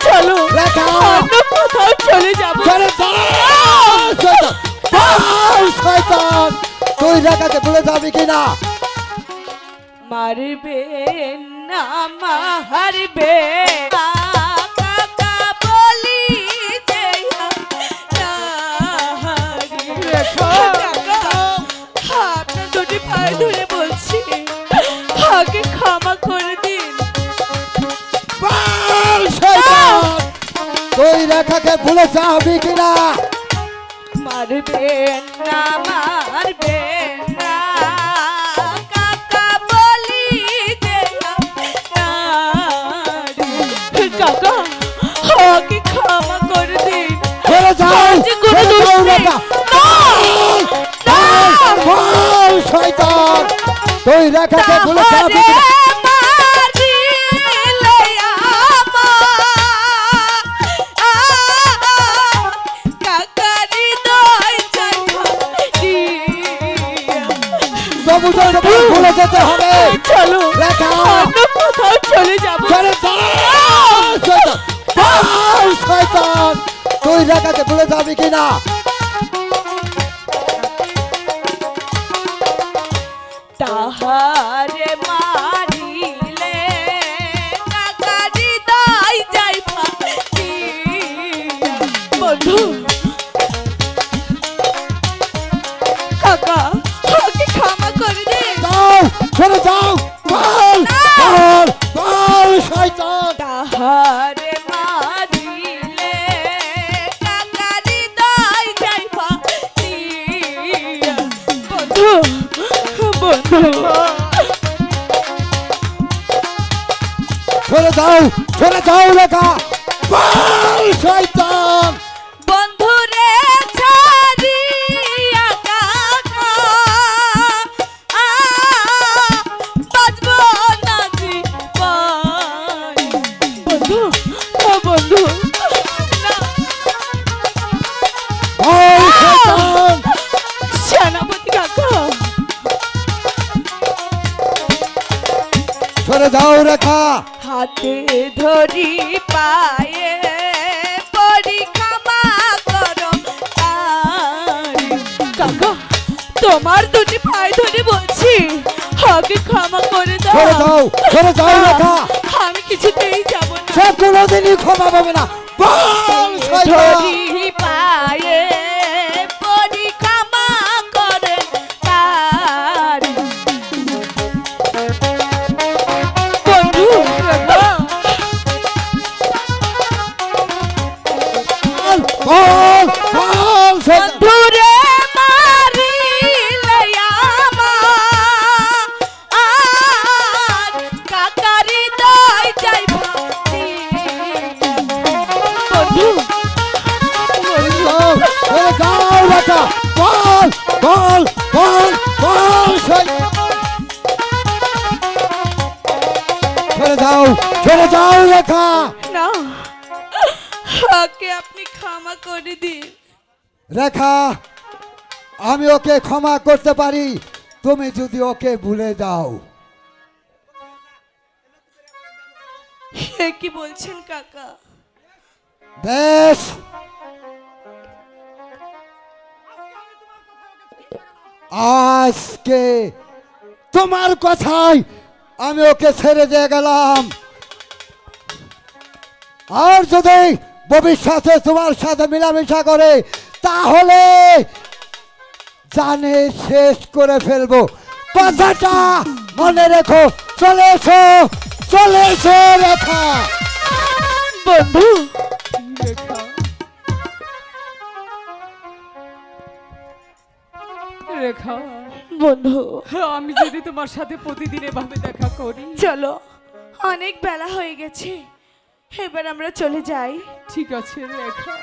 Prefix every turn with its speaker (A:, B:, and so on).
A: চলো
B: রেখা
A: অন্য কোথাও চলে যাবো।
B: শয়তান তুই রেখাকে ভুলে যাবি কিনা?
A: মারবে না মারবে কাকা বলি যে আপনার দুটি পায়ে ধরে বলছি আগে ক্ষমা করে দিন।
B: তুই রেখাকে ভুলে যাবি কিনা?
A: মারবে না মারবে না কাকা বলি যে কাকা আগে ক্ষমা করে দিন।
B: চলে যাও শয়তান তুই রেখাকে ভুলে যাবি কিনা? ভুলে যেতে হবে।
A: চলো
B: রেখা
A: কোথাও চলে যাবো।
B: শয়তান তুই রেখাকে ভুলে যাবি কিনা?
A: তাহারে মারিলে কাকারি দাই যাই ফাটি। বন্ধু কাকা আমাকে ক্ষমা করে দে।
B: যাও চলে যাও শয়তান
A: তাহারে মারিলে কাকারি দাই যাই ফাটি। বন্ধু বন্ধু
B: চলে যাও রেখা শয়তান
A: বন্ধুরে ছাড়িয়া কাকা বাঁচবো না জীবন। বন্ধু ও বন্ধু না
B: শয়তান
A: সেনাপতি কাকা
B: চলে যাও রেখা
A: হাতে ধরি পায়ে পরি ক্ষমা করো কাকা তোমার দুটি পায়ে ধরে বলছি আগে ক্ষমা করে দাও।
B: চলে যাও রেখা
A: আমি কিছুতেই যাব না।
B: সে কোনোদিনই ক্ষমা পাবে না।
A: ধরি পায়ে পরি ক্ষমা করে তার বন্ধু বন্ধুরে মারিলে আমার কাকারি দাই যাই ভাতি। বন্ধু
B: চলে যাও রেখা
A: না ওকে আপনি ক্ষমা করে দিন।
B: রেখা আমি ওকে ক্ষমা করতে পারি তুমি যদি ওকে ভুলে যাও।
A: কি বলছেন কাকা?
B: বেশ আজকে তোমার কথাই আমি ওকে ছেড়ে দিয়ে গেলাম। আর যদি ভবিষ্যতে তোমার সাথে মিলামিশা করে তাহলে জানে শেষ করে ফেলবো। কথাটা মনে রেখো। চলে এসো রেখা।
A: বন্ধু
C: রেখা
A: বন্ধু
C: আমি যদি তোমার সাথে প্রতিদিন এভাবে দেখা করি।
A: চলো অনেক বেলা হয়ে গেছে এবার আমরা চলে যাই।
C: ঠিক আছে রেখা।